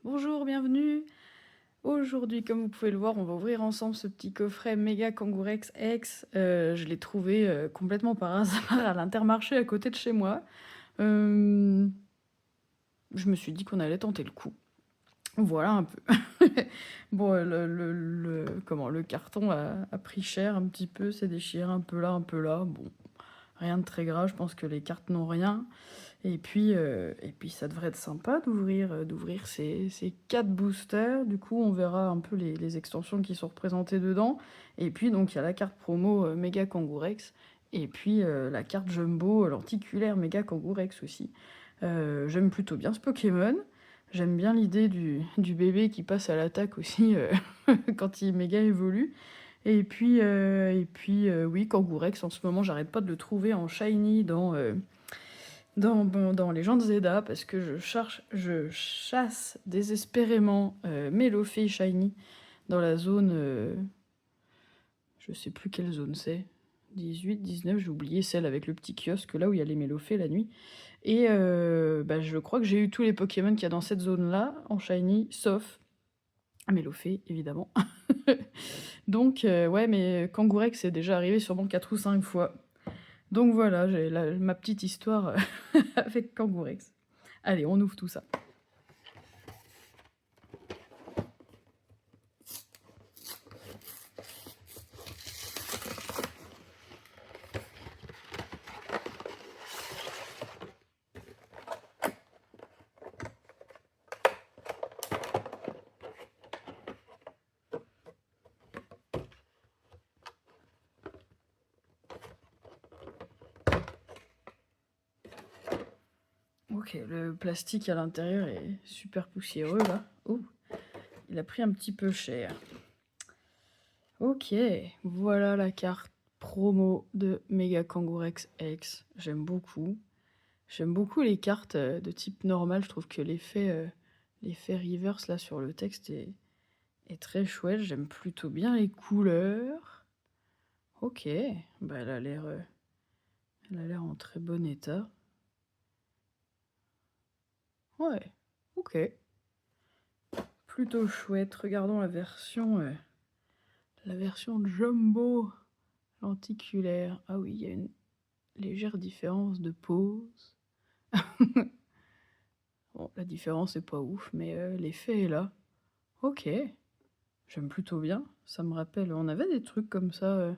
Bonjour, bienvenue. Aujourd'hui, comme vous pouvez le voir, on va ouvrir ensemble ce petit coffret Méga Kangourex X. Je l'ai trouvé complètement par hasard à l'Intermarché à côté de chez moi. Je me suis dit qu'on allait tenter le coup. Voilà un peu. Bon, le carton a pris cher un petit peu, s'est déchiré un peu là, un peu là. Bon, rien de très grave, je pense que les cartes n'ont rien. Et puis ça devrait être sympa d'ouvrir ces 4 boosters. Du coup, on verra un peu les extensions qui sont représentées dedans. Et puis, donc, il y a la carte promo Méga Kangourex. Et puis, la carte Jumbo lenticulaire Méga Kangourex aussi. J'aime plutôt bien ce Pokémon. J'aime bien l'idée du bébé qui passe à l'attaque aussi quand il méga évolue. Oui, Kangourex, en ce moment, j'arrête pas de le trouver en shiny dans les gens de Zelda, parce que je chasse désespérément Melofée Shiny dans la zone. Je sais plus quelle zone c'est. 18, 19, j'ai oublié celle avec le petit kiosque là où il y a les Mélofées la nuit. Et je crois que j'ai eu tous les Pokémon qu'il y a dans cette zone-là, en Shiny, sauf Mélofée, évidemment. Donc, ouais, mais Kangourex c'est déjà arrivé sûrement 4 ou 5 fois. Donc voilà, j'ai ma petite histoire avec Kangourex. Allez, on ouvre tout ça. Ok, le plastique à l'intérieur est super poussiéreux là. Oh, il a pris un petit peu cher. Ok, voilà la carte promo de Mega Kangourex X. J'aime beaucoup. J'aime beaucoup les cartes de type normal. Je trouve que l'effet reverse là sur le texte est très chouette. J'aime plutôt bien les couleurs. Ok, bah elle a l'air en très bon état. Ouais, ok. Plutôt chouette. Regardons la version Jumbo lenticulaire. Ah oui, il y a une légère différence de pose. Bon, la différence est pas ouf, mais l'effet est là. Ok, j'aime plutôt bien. Ça me rappelle, on avait des trucs comme ça,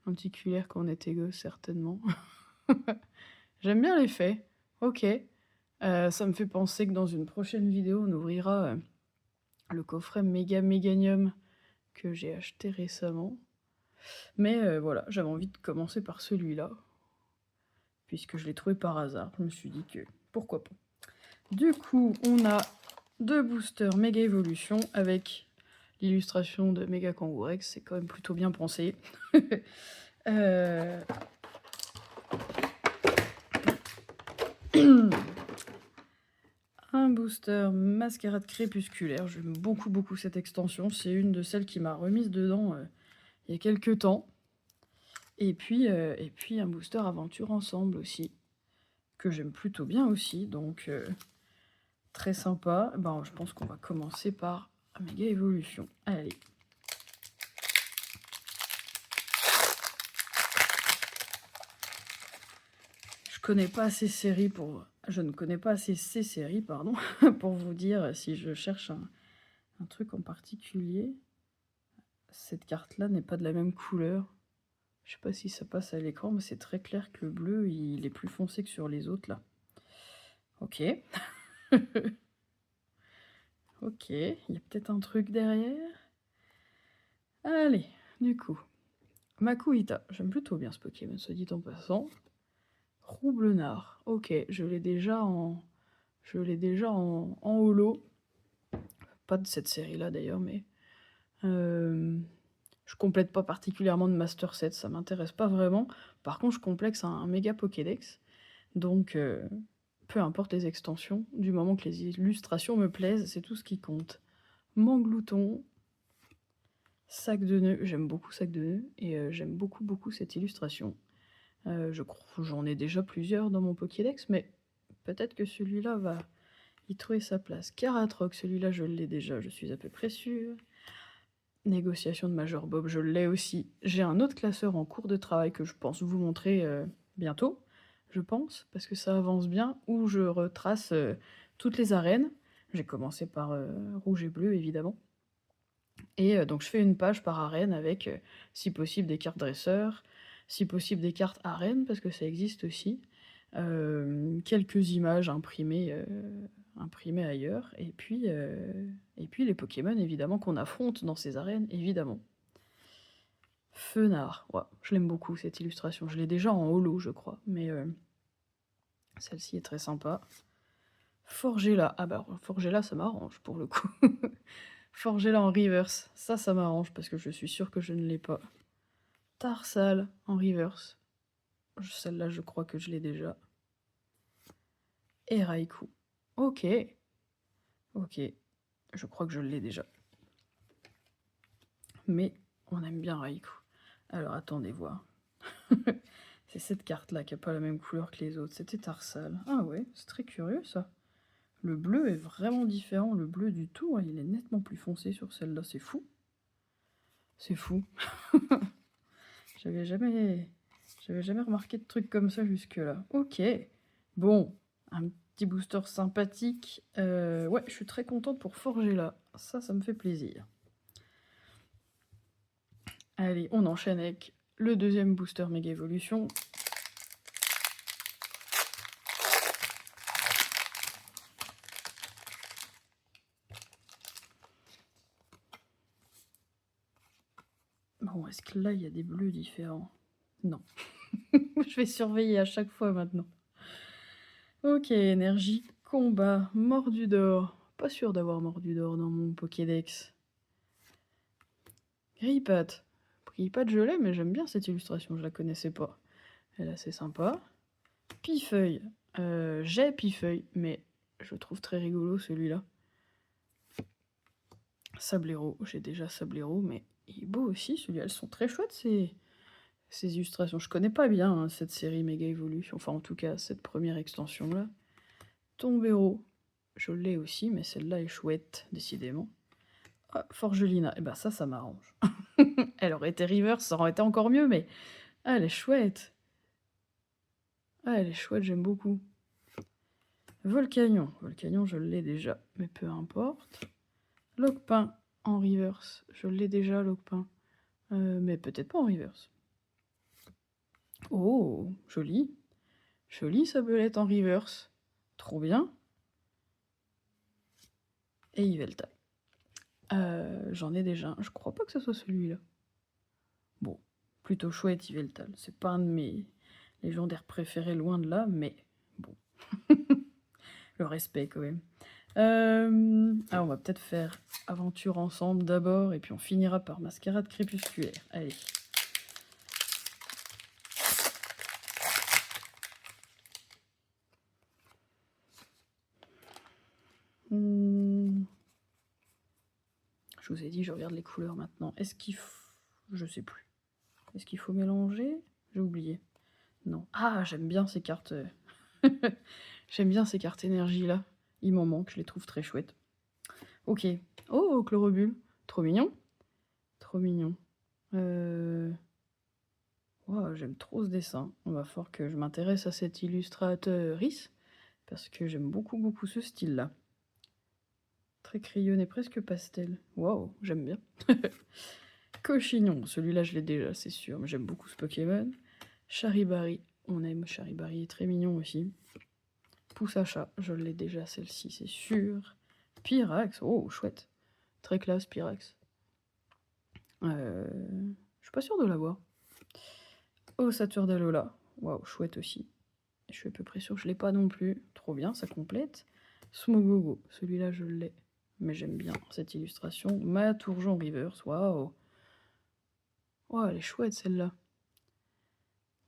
lenticulaires quand on était gosse, certainement. J'aime bien l'effet. Ok. Ça me fait penser que dans une prochaine vidéo, on ouvrira le coffret Méga Méganium que j'ai acheté récemment. Mais voilà, j'avais envie de commencer par celui-là, puisque je l'ai trouvé par hasard. Je me suis dit que pourquoi pas. Du coup, on a 2 boosters Méga Evolution avec l'illustration de Méga Kangourex, c'est quand même plutôt bien pensé. Un booster Mascarade Crépusculaire, j'aime beaucoup cette extension, c'est une de celles qui m'a remise dedans il y a quelques temps. Et puis un booster Aventure Ensemble aussi, que j'aime plutôt bien aussi, donc très sympa. Ben, je pense qu'on va commencer par Méga Evolution. Allez. Je ne connais pas ces séries pour vous dire si je cherche un truc en particulier. Cette carte-là n'est pas de la même couleur. Je sais pas si ça passe à l'écran, mais c'est très clair que le bleu, il est plus foncé que sur les autres, là. Ok. Ok, il y a peut-être un truc derrière. Allez, du coup. Makuhita, j'aime plutôt bien ce Pokémon, soit dit en passant. Roublenard, ok, je l'ai déjà en holo. Pas de cette série-là d'ailleurs, mais je complète pas particulièrement de Master Set, ça m'intéresse pas vraiment. Par contre, je complexe un méga Pokédex, donc peu importe les extensions, du moment que les illustrations me plaisent, c'est tout ce qui compte. Manglouton, sac de nœuds, j'aime beaucoup sac de nœuds, et j'aime beaucoup cette illustration. J'en ai déjà plusieurs dans mon Pokédex, mais peut-être que celui-là va Il trouvait sa place. Karatroc, celui-là, je l'ai déjà, je suis à peu près sûre. Négociation de Major Bob, je l'ai aussi. J'ai un autre classeur en cours de travail que je pense vous montrer bientôt, je pense, parce que ça avance bien, où je retrace toutes les arènes. J'ai commencé par rouge et bleu, évidemment. Et donc je fais une page par arène avec, si possible, des cartes dresseurs, si possible des cartes arènes, parce que ça existe aussi, quelques images imprimées ailleurs, et puis les Pokémon, évidemment, qu'on affronte dans ces arènes, évidemment. Fenard, ouais, je l'aime beaucoup, cette illustration. Je l'ai déjà en holo, je crois, mais celle-ci est très sympa. Forgella, ah bah Forgella, ça m'arrange, pour le coup. Forgella en reverse, ça m'arrange, parce que je suis sûre que je ne l'ai pas. Tarsal en reverse. Celle-là, je crois que je l'ai déjà. Et Raikou. Ok. Ok. Je crois que je l'ai déjà. Mais on aime bien Raikou. Alors, attendez voir. C'est cette carte-là qui n'a pas la même couleur que les autres. C'était Tarsal. Ah ouais, c'est très curieux, ça. Le bleu est vraiment différent. Le bleu du tout, il est nettement plus foncé sur celle-là. C'est fou. C'est fou. J'avais jamais remarqué de trucs comme ça jusque-là. Ok. Bon, un petit booster sympathique. Ouais, je suis très contente pour forger là. Ça me fait plaisir. Allez, on enchaîne avec le deuxième booster Méga Évolution. Bon, est-ce que là, il y a des bleus différents? Non. Je vais surveiller à chaque fois maintenant. Ok, énergie, combat, Mordudor. Pas sûr d'avoir Mordudor dans mon Pokédex. Grippat. Grippat, je l'ai, mais j'aime bien cette illustration, je la connaissais pas. Elle est assez sympa. Pifeuille. J'ai Pifeuille, mais je trouve très rigolo celui-là. Sablero, j'ai déjà Sablero, mais il est beau aussi celui-là. Elles sont très chouettes ces illustrations. Je connais pas bien hein, cette série Méga Evolution, enfin en tout cas cette première extension-là. Tombero, je l'ai aussi, mais celle-là est chouette, décidément. Ah, Forgelina, et ben ça m'arrange. Elle aurait été reverse, ça aurait été encore mieux, mais ah, elle est chouette. Ah, elle est chouette, j'aime beaucoup. Volcanion, je l'ai déjà, mais peu importe. Loquepin en reverse, je l'ai déjà, Loquepin, mais peut-être pas en reverse. Oh, joli. Jolie Sabelette en reverse. Trop bien. Et Yveltal. J'en ai déjà un. Je crois pas que ce soit celui-là. Bon, plutôt chouette Yveltal. C'est pas un de mes légendaires préférés, loin de là, mais bon. Le respect quand même. On va peut-être faire aventure ensemble d'abord, et puis on finira par mascarade crépusculaire. Allez. Je vous ai dit, je regarde les couleurs maintenant. Est-ce qu'il faut... Je sais plus. Est-ce qu'il faut mélanger? J'ai oublié. Non. Ah, j'aime bien ces cartes... J'aime bien ces cartes énergie là. Il m'en manque, je les trouve très chouettes. Ok. Oh, Chlorobule. Trop mignon. Trop mignon. Wow, j'aime trop ce dessin. On va falloir que je m'intéresse à cet illustratrice. Parce que j'aime beaucoup ce style-là. Très crayonné, presque pastel. Waouh, j'aime bien. Cochignon, celui-là je l'ai déjà, c'est sûr, mais j'aime beaucoup ce Pokémon. Charibari, on aime Charibari, il est très mignon aussi. Pousse à chat, je l'ai déjà celle-ci, c'est sûr. Pyrax, oh chouette. Très classe Pyrax. Je suis pas sûre de l'avoir. Ossature d'Alola, waouh, chouette aussi. Je suis à peu près sûre que je l'ai pas non plus. Trop bien, ça complète. Smogogo, celui-là je l'ai, mais j'aime bien cette illustration. Matourgeon Reverse, waouh. Waouh, elle est chouette celle-là.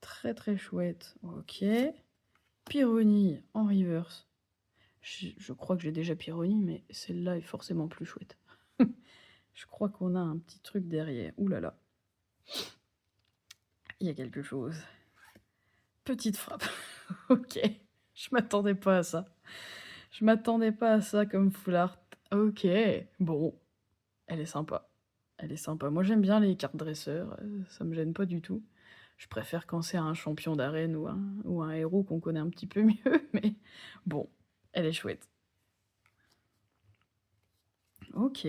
Très chouette. Ok. Pyronie en reverse. Je crois que j'ai déjà Pyronie, mais celle-là est forcément plus chouette. Je crois qu'on a un petit truc derrière. Ouh là là. Il y a quelque chose. Petite frappe. Ok. Je m'attendais pas à ça. Je m'attendais pas à ça comme full art. Ok, bon, elle est sympa. Elle est sympa. Moi, j'aime bien les cartes dresseurs, ça me gêne pas du tout. Je préfère quand c'est un champion d'arène ou un héros qu'on connaît un petit peu mieux, mais bon, elle est chouette. Ok.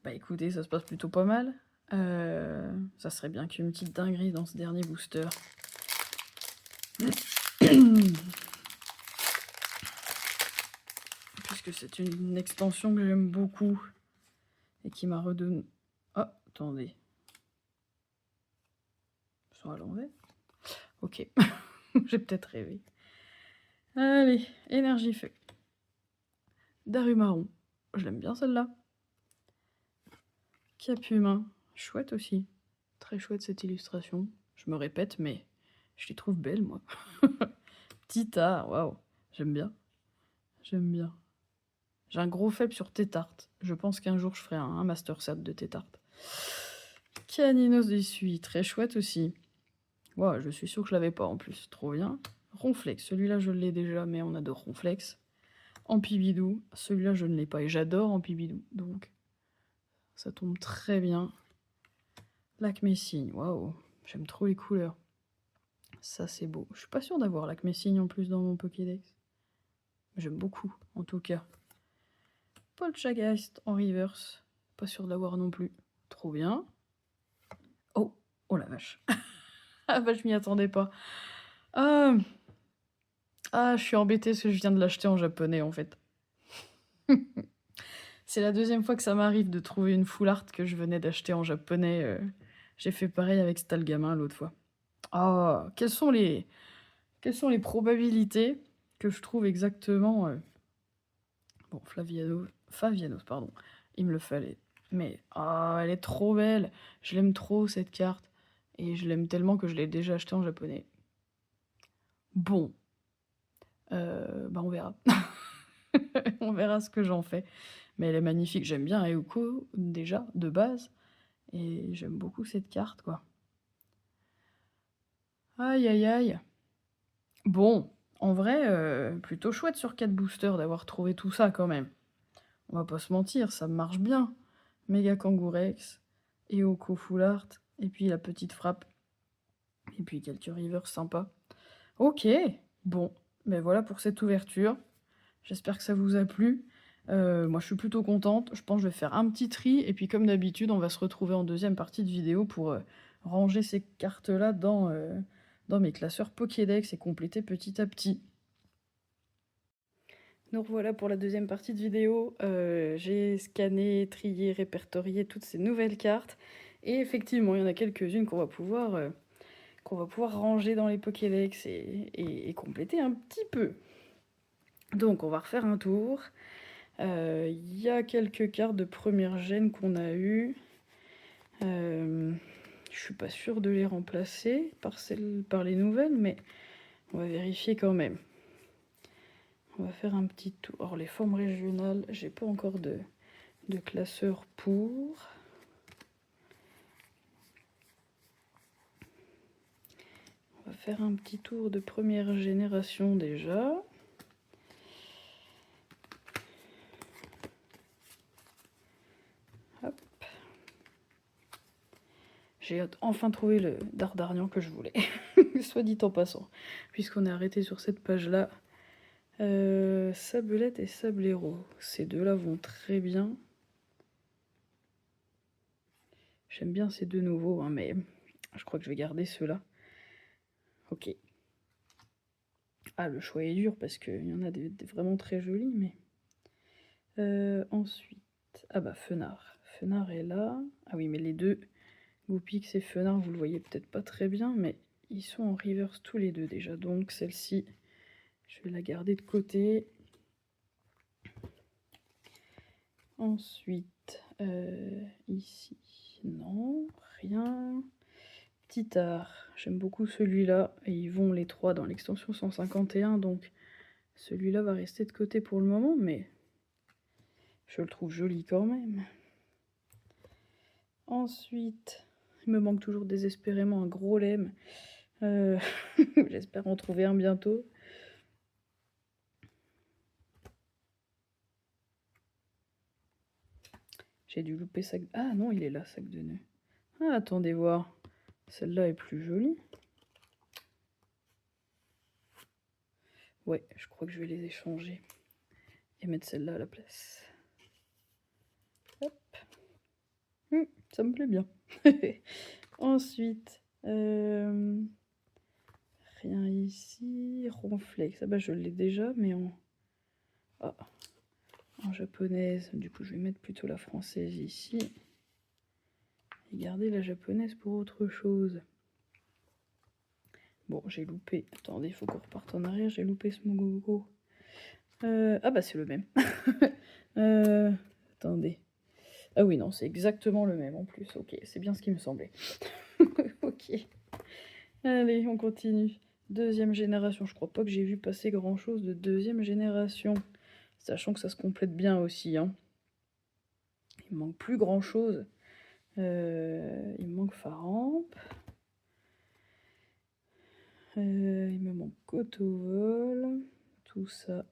Bah écoutez, ça se passe plutôt pas mal. Ça serait bien qu'il y ait une petite dinguerie dans ce dernier booster. Puisque c'est une extension que j'aime beaucoup et qui m'a redonné... Oh, attendez. Ils sont à l'envers. Ok, j'ai peut-être rêvé. Allez, énergie feu. Darumarron. Je l'aime bien celle-là. Cap humain. Chouette aussi. Très chouette cette illustration. Je me répète, mais je les trouve belles, moi. Tita, waouh. J'aime bien. J'aime bien. J'ai un gros faible sur Tétart. Je pense qu'un jour, je ferai un master set de Tétart. Caninos d'essuie. Très chouette aussi. Waouh, je suis sûre que je l'avais pas en plus. Trop bien. Ronflex. Celui-là, je l'ai déjà, mais on adore Ronflex. Ampibidou, celui-là je ne l'ai pas et j'adore Ampibidou, donc ça tombe très bien. Lacmésigne, waouh, j'aime trop les couleurs. Ça c'est beau. Je suis pas sûre d'avoir Lacmésigne en plus dans mon Pokédex. J'aime beaucoup, en tout cas. Poltergeist en reverse, pas sûr de l'avoir non plus. Trop bien. Oh, oh la vache. Ah bah je m'y attendais pas. Ah, je suis embêtée parce que je viens de l'acheter en japonais en fait. C'est la deuxième fois que ça m'arrive de trouver une full art que je venais d'acheter en japonais. J'ai fait pareil avec Stalgamin l'autre fois. Ah, quelles sont les probabilités que je trouve exactement... Bon, Favianos, pardon. Il me le fallait. Mais, elle est trop belle. Je l'aime trop, cette carte. Et je l'aime tellement que je l'ai déjà acheté en japonais. Bon. Bah, on verra. On verra ce que j'en fais. Mais elle est magnifique. J'aime bien Euko, déjà, de base. Et j'aime beaucoup cette carte, quoi. Aïe, aïe, aïe. Bon, en vrai, plutôt chouette sur 4 boosters d'avoir trouvé tout ça, quand même. On va pas se mentir, ça marche bien. Méga Kangourex, Eoko Full Art, et puis la petite frappe. Et puis quelques rivers sympas. Ok, bon, ben voilà pour cette ouverture. J'espère que ça vous a plu. Moi, je suis plutôt contente. Je pense que je vais faire un petit tri. Et puis, comme d'habitude, on va se retrouver en deuxième partie de vidéo pour ranger ces cartes-là dans mes classeurs Pokédex et compléter petit à petit. Nous revoilà pour la deuxième partie de vidéo. J'ai scanné, trié, répertorié toutes ces nouvelles cartes. Et effectivement, il y en a quelques-unes qu'on va pouvoir ranger dans les Pokédex et compléter un petit peu. Donc, on va refaire un tour. Il y a quelques cartes de première gêne qu'on a eues. Je suis pas sûre de les remplacer par les nouvelles, mais on va vérifier quand même. On va faire un petit tour. Alors, les formes régionales, j'ai pas encore de classeur pour. On va faire un petit tour de première génération déjà. Hop. J'ai enfin trouvé le Dardarnian que je voulais, soit dit en passant, puisqu'on est arrêté sur cette page-là. Sablette et Sablero, ces deux-là vont très bien. J'aime bien ces deux nouveaux, hein, mais je crois que je vais garder ceux-là. Ok. Ah, le choix est dur parce qu'il y en a des vraiment très jolis, mais... ensuite... Ah bah, Fenard. Fenard est là. Ah oui, mais les deux, Goupix et Fenard, vous le voyez peut-être pas très bien, mais ils sont en reverse tous les deux déjà. Donc celle-ci, je vais la garder de côté. Ensuite, ici, non, rien. Titard, j'aime beaucoup celui-là. Et ils vont les trois dans l'extension 151, donc celui-là va rester de côté pour le moment, mais je le trouve joli quand même. Ensuite, il me manque toujours désespérément un gros lemme. J'espère en trouver un bientôt. J'ai dû louper sac... Ah non, il est là, sac de nœuds. Ah, attendez voir. Celle-là est plus jolie. Ouais, je crois que je vais les échanger. Et mettre celle-là à la place. Hop. Ça me plaît bien. Ensuite, rien ici. Ronflex. Ah bah je l'ai déjà, mais en... Ah, en japonaise. Du coup, je vais mettre plutôt la française ici. Et garder la japonaise pour autre chose. Bon, j'ai loupé. Attendez, il faut qu'on reparte en arrière. J'ai loupé ce Mogogo. Ah bah c'est le même. Attendez. Ah oui, non, c'est exactement le même en plus. Ok, c'est bien ce qui me semblait. Ok. Allez, on continue. Deuxième génération. Je crois pas que j'ai vu passer grand chose de deuxième génération. Sachant que ça se complète bien aussi. Hein. Il me manque plus grand chose. Il me manque Faramp. Il me manque Cotovol. Tout ça.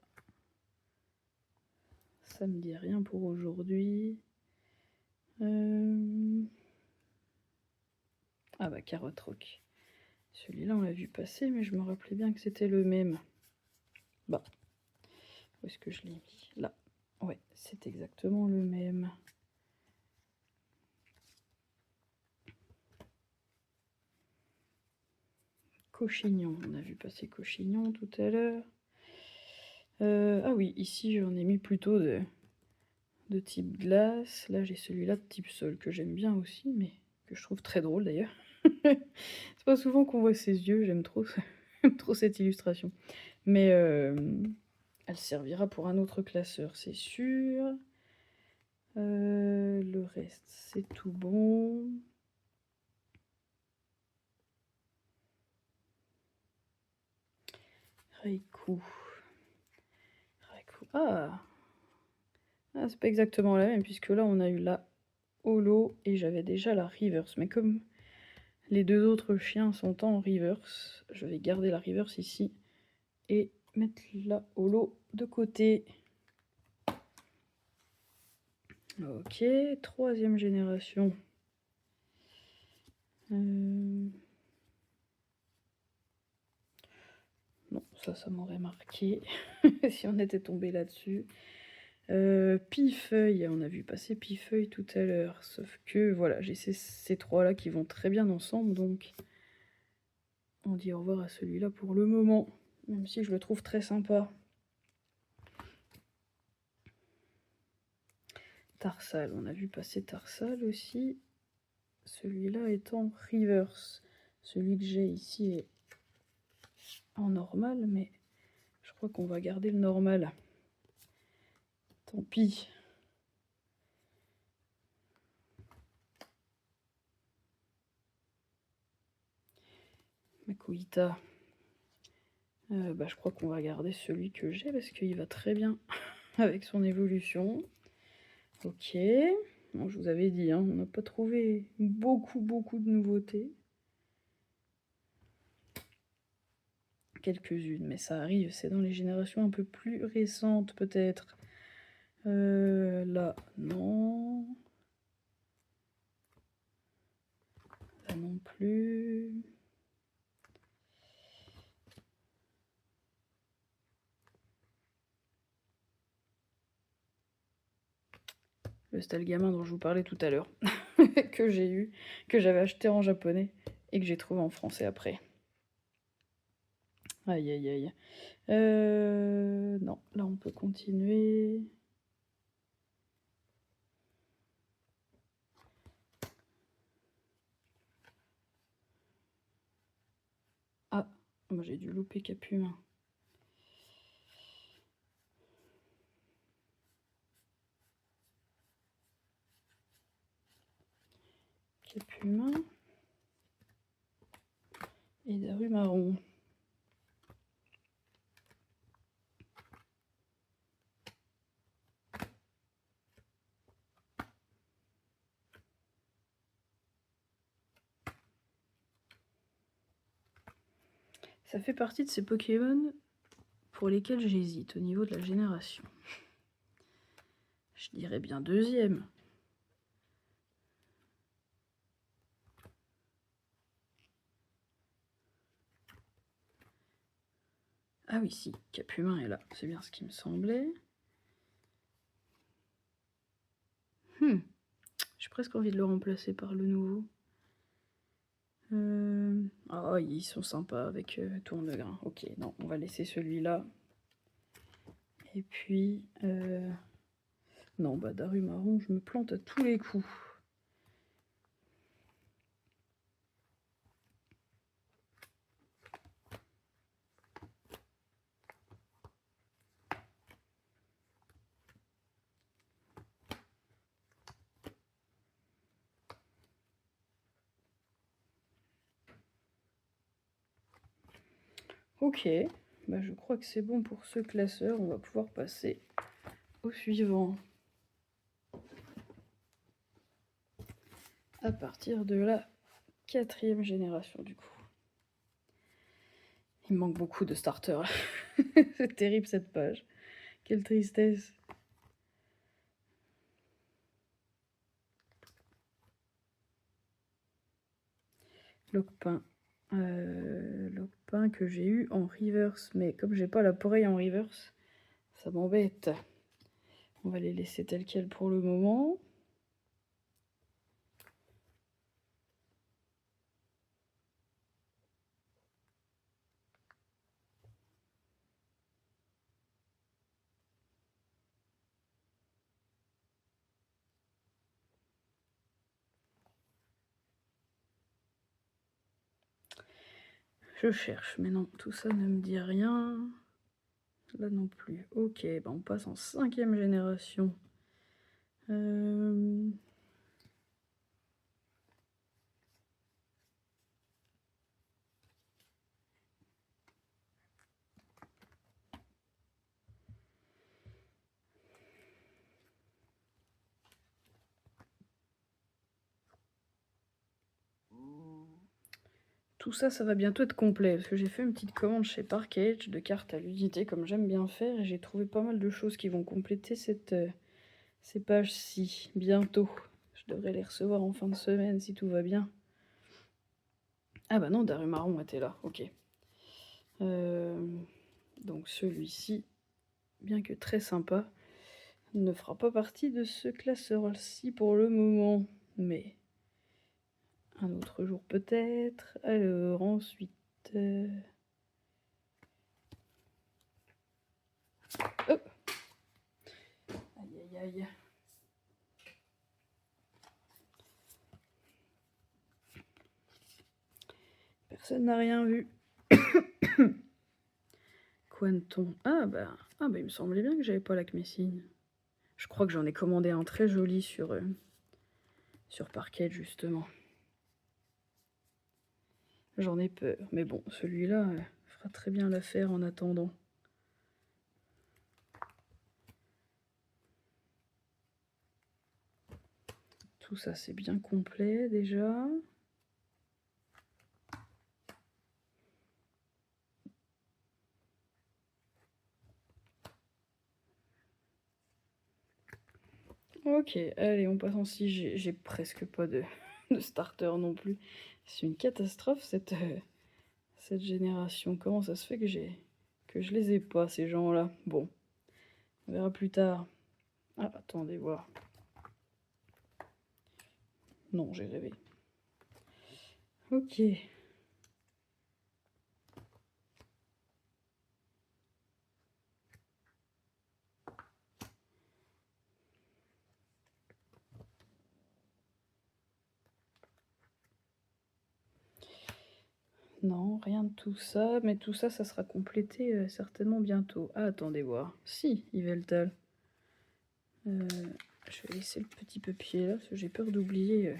Ça me dit rien pour aujourd'hui. Ah bah Carotte Rock. Celui-là on l'a vu passer mais je me rappelais bien que c'était le même. Bah. Où est-ce que je l'ai mis? Là. Ouais, c'est exactement le même. Cochignon. On a vu passer Cochignon tout à l'heure. Ah oui, ici j'en ai mis plutôt de type glace. Là j'ai celui-là de type sol que j'aime bien aussi, mais que je trouve très drôle d'ailleurs. C'est pas souvent qu'on voit ses yeux, j'aime trop, trop cette illustration. Mais elle servira pour un autre classeur, c'est sûr. Le reste, c'est tout bon. Raikou. Ah, c'est pas exactement la même, puisque là, on a eu la holo et j'avais déjà la reverse. Mais comme les deux autres chiens sont en reverse, je vais garder la reverse ici et mettre la holo de côté. Ok, troisième génération. Non, ça m'aurait marqué si on était tombé là-dessus. Pifeuille, on a vu passer Pifeuille tout à l'heure, sauf que voilà, j'ai ces trois-là qui vont très bien ensemble, donc on dit au revoir à celui-là pour le moment, même si je le trouve très sympa. Tarsal, on a vu passer Tarsal aussi. Celui-là est en reverse. Celui que j'ai ici est en normal, mais je crois qu'on va garder le normal. Tant pis. Makuhita. Je crois qu'on va garder celui que j'ai parce qu'il va très bien avec son évolution. Ok. Bon, je vous avais dit, hein, on n'a pas trouvé beaucoup de nouveautés. Quelques-unes, mais ça arrive, c'est dans les générations un peu plus récentes peut-être. Là, non. Là non plus. Le Stalgamin dont je vous parlais tout à l'heure, que j'ai eu, que j'avais acheté en japonais et que j'ai trouvé en français après. Aïe aïe aïe. Non, là on peut continuer. Ah, moi j'ai dû louper Capumin. Capumin. Et Darumarron. Ça fait partie de ces Pokémon pour lesquels j'hésite au niveau de la génération. Je dirais bien deuxième. Ah oui, si, Cap Humain est là, c'est bien ce qui me semblait. J'ai presque envie de le remplacer par le nouveau. Ah, ils sont sympas avec Tournegrain. Ok, non, on va laisser celui-là. Et puis... Non, bah Darumarron, je me plante à tous les coups. Ok, bah je crois que c'est bon pour ce classeur. On va pouvoir passer au suivant. À partir de la 4e génération du coup. Il me manque beaucoup de starters. C'est terrible cette page. Quelle tristesse. Locpin. Locpin que j'ai eu en reverse. Mais comme j'ai pas la Poreille en reverse, ça m'embête. On va les laisser tels quels pour le moment. Je cherche, mais non, tout ça ne me dit rien. Là non plus. Ok, bah on passe en 5e génération. Tout ça, ça va bientôt être complet, parce que j'ai fait une petite commande chez Parkage de cartes à l'unité, comme j'aime bien faire, et j'ai trouvé pas mal de choses qui vont compléter ces pages-ci, bientôt. Je devrais les recevoir en fin de semaine, si tout va bien. Ah bah non, Darumarron était là, ok. Donc celui-ci, bien que très sympa, ne fera pas partie de ce classeur-ci pour le moment, mais un autre jour peut-être. Alors ensuite... Oh, aïe aïe aïe. Personne n'a rien vu. Quanton. Il me semblait bien que j'avais pas la Messine. Je crois que j'en ai commandé un très joli sur Parquet, justement. J'en ai peur. Mais bon, celui-là fera très bien l'affaire en attendant. Tout ça, c'est bien complet déjà. Ok, allez, on passe en 6G. J'ai presque pas de starter non plus. C'est une catastrophe cette génération. Comment ça se fait que je les ai pas, ces gens-là? Bon, on verra plus tard. Ah, attendez, voir. Non, j'ai rêvé. Ok. Non, rien de tout ça, mais tout ça, ça sera complété certainement bientôt. Ah, attendez voir. Si, Yveltal. Je vais laisser le petit papier là, parce que j'ai peur d'oublier.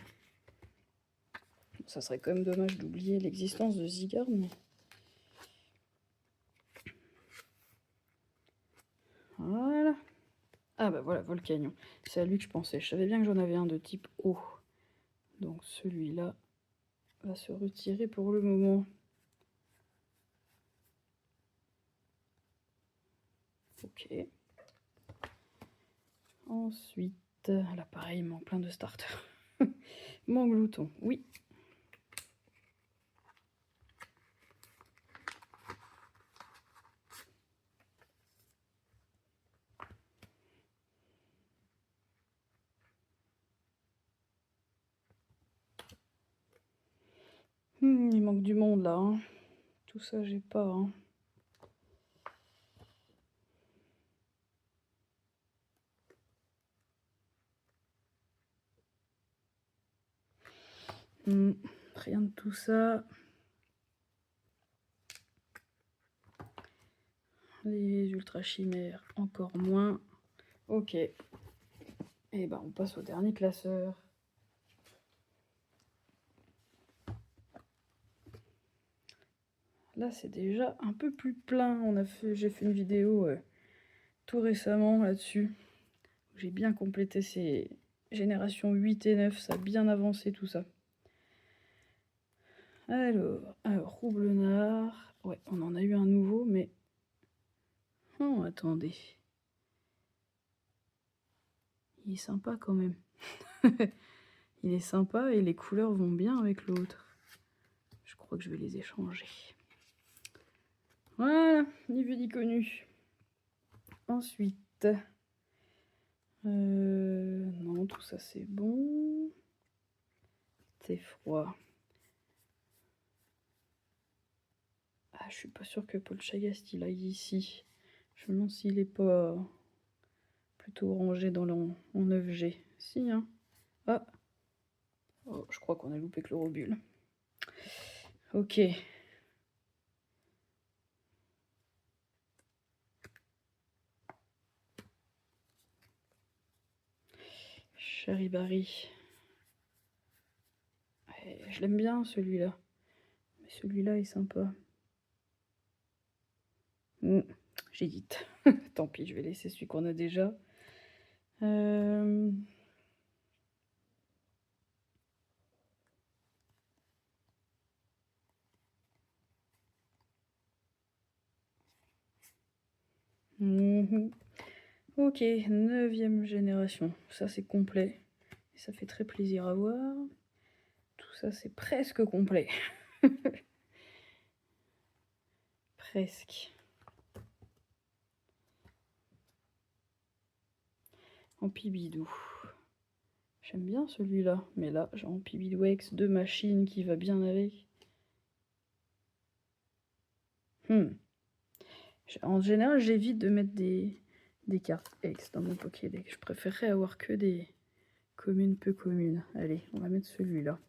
Ça serait quand même dommage d'oublier l'existence de Zygarde, mais... Voilà. Ah bah voilà, Volcanion. C'est à lui que je pensais. Je savais bien que j'en avais un de type eau. Donc celui-là va se retirer pour le moment. Ok. Ensuite, là pareil, il manque plein de starters. Manglouton, oui. Il manque du monde là. Hein. Tout ça, j'ai pas. Hein. Rien de tout ça. Les ultra chimères, encore moins. Ok. Et ben on passe au dernier classeur. Là, c'est déjà un peu plus plein. J'ai fait une vidéo tout récemment là-dessus. J'ai bien complété ces générations 8 et 9. Ça a bien avancé tout ça. Alors Roublenard. Ouais, on en a eu un nouveau, mais... Oh, attendez. Il est sympa quand même. Il est sympa et les couleurs vont bien avec l'autre. Je crois que je vais les échanger. Voilà, niveau dit connu. Ensuite... non, tout ça c'est bon. C'est froid. Ah, je suis pas sûre que Paul Chagast il aille ici. Je me demande s'il est pas plutôt rangé dans en 9G. Si, hein. Ah. Oh, je crois qu'on a loupé Chlorobule. Ok. Charibari. Je l'aime bien celui-là. Mais celui-là est sympa. J'hésite. Tant pis, je vais laisser celui qu'on a déjà. Ok, 9e génération. Ça, c'est complet. Et ça fait très plaisir à voir. Tout ça, c'est presque complet. Presque. Ampibidou. J'aime bien celui-là. Mais là, j'ai Ampibidou X, 2 machines qui va bien avec. En général, j'évite de mettre des cartes X dans mon Pokédex. Je préférerais avoir que des communes peu communes. Allez, on va mettre celui-là.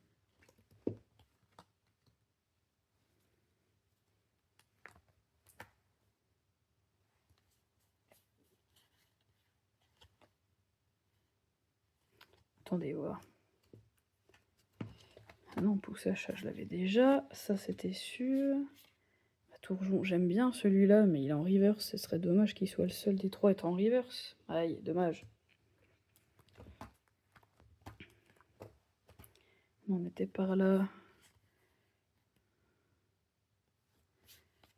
Attendez, voir. Ah non, Poussacha, je l'avais déjà. Ça, c'était sûr. Tourjon, j'aime bien celui-là, mais il est en reverse. Ce serait dommage qu'il soit le seul des trois à être en reverse. Aïe, dommage. On était par là.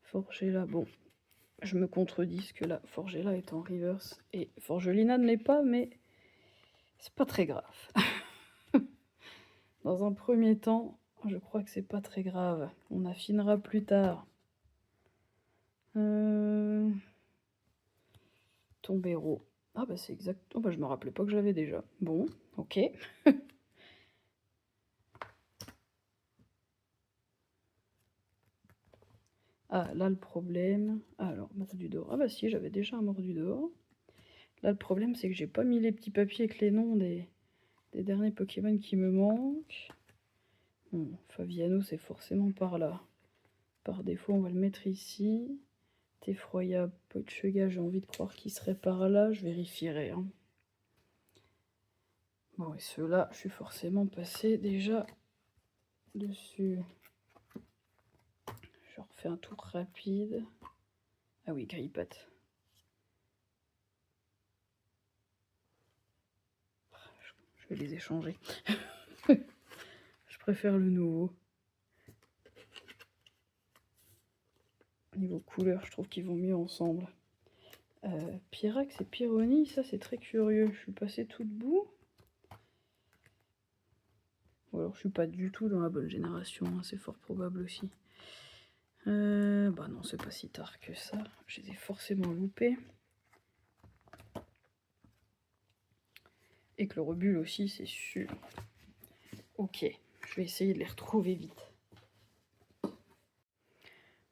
Forgella, bon. Je me contredis, parce que là, Forgella est en reverse. Et Forgelina ne l'est pas, mais c'est pas très grave. Dans un premier temps, je crois que c'est pas très grave. On affinera plus tard. Tombero. Ah bah c'est exact. Oh bah je me rappelais pas que je l'avais déjà. Bon, ok. Ah là le problème. Alors, mordu d'or. Ah bah si, j'avais déjà un mordu d'or. Là le problème c'est que j'ai pas mis les petits papiers avec les noms des derniers Pokémon qui me manquent. Bon, Faviano c'est forcément par là. Par défaut on va le mettre ici. Tefroya, Pochega, j'ai envie de croire qu'il serait par là, je vérifierai. Hein. Bon, et ceux-là, je suis forcément passé déjà dessus. Je refais un tour rapide. Ah oui, Grippat. Je vais les échanger. Je préfère le nouveau. Niveau couleur, je trouve qu'ils vont mieux ensemble. Pyrax et Pyrrhony, ça c'est très curieux. Je suis passé tout debout. Ou alors je suis pas du tout dans la bonne génération, hein, c'est fort probable aussi. Bah non, c'est pas si tard que ça. Je les ai forcément loupés. Et Chlorobule aussi, c'est sûr. Ok, je vais essayer de les retrouver vite.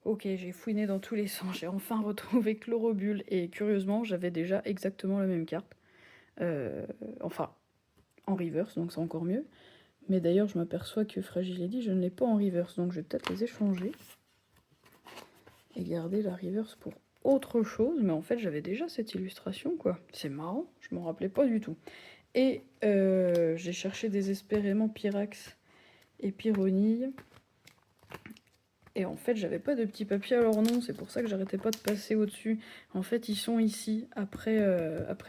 Ok, j'ai fouiné dans tous les sens, j'ai enfin retrouvé Chlorobule et curieusement j'avais déjà exactement la même carte. Euh, enfin, en reverse, donc c'est encore mieux. Mais d'ailleurs je m'aperçois que Fragile Lady je ne l'ai pas en reverse, donc je vais peut-être les échanger. Et garder la reverse pour autre chose, mais en fait j'avais déjà cette illustration quoi. C'est marrant, je m'en rappelais pas du tout. Et j'ai cherché désespérément Pyrax et Pyronille. Et en fait, j'avais pas de petits papiers à leur nom, c'est pour ça que j'arrêtais pas de passer au-dessus. En fait, ils sont ici, après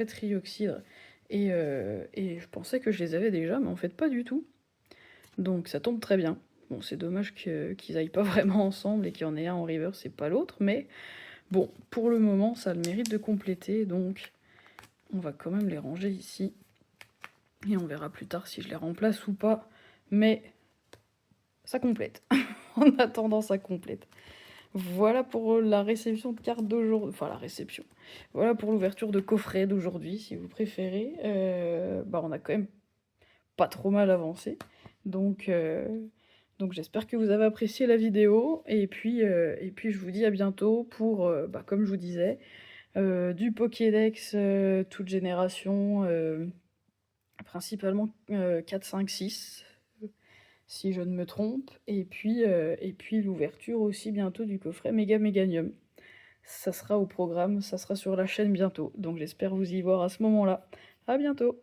Trioxydre. Et je pensais que je les avais déjà, mais en fait pas du tout. Donc ça tombe très bien. Bon, c'est dommage qu'ils aillent pas vraiment ensemble et qu'il y en ait un en reverse et pas l'autre, mais bon, pour le moment, ça a le mérite de compléter, donc on va quand même les ranger ici. Et on verra plus tard si je les remplace ou pas, mais ça complète. En attendant, ça complète. Voilà pour la réception de cartes d'aujourd'hui. Enfin, la réception. Voilà pour l'ouverture de coffret d'aujourd'hui, si vous préférez. On a quand même pas trop mal avancé. Donc j'espère que vous avez apprécié la vidéo. Et puis je vous dis à bientôt pour, comme je vous disais, du Pokédex toute génération, principalement 4, 5, 6 si je ne me trompe, et puis l'ouverture aussi bientôt du coffret Méga Méganium. Ça sera au programme, ça sera sur la chaîne bientôt, donc j'espère vous y voir à ce moment-là. À bientôt!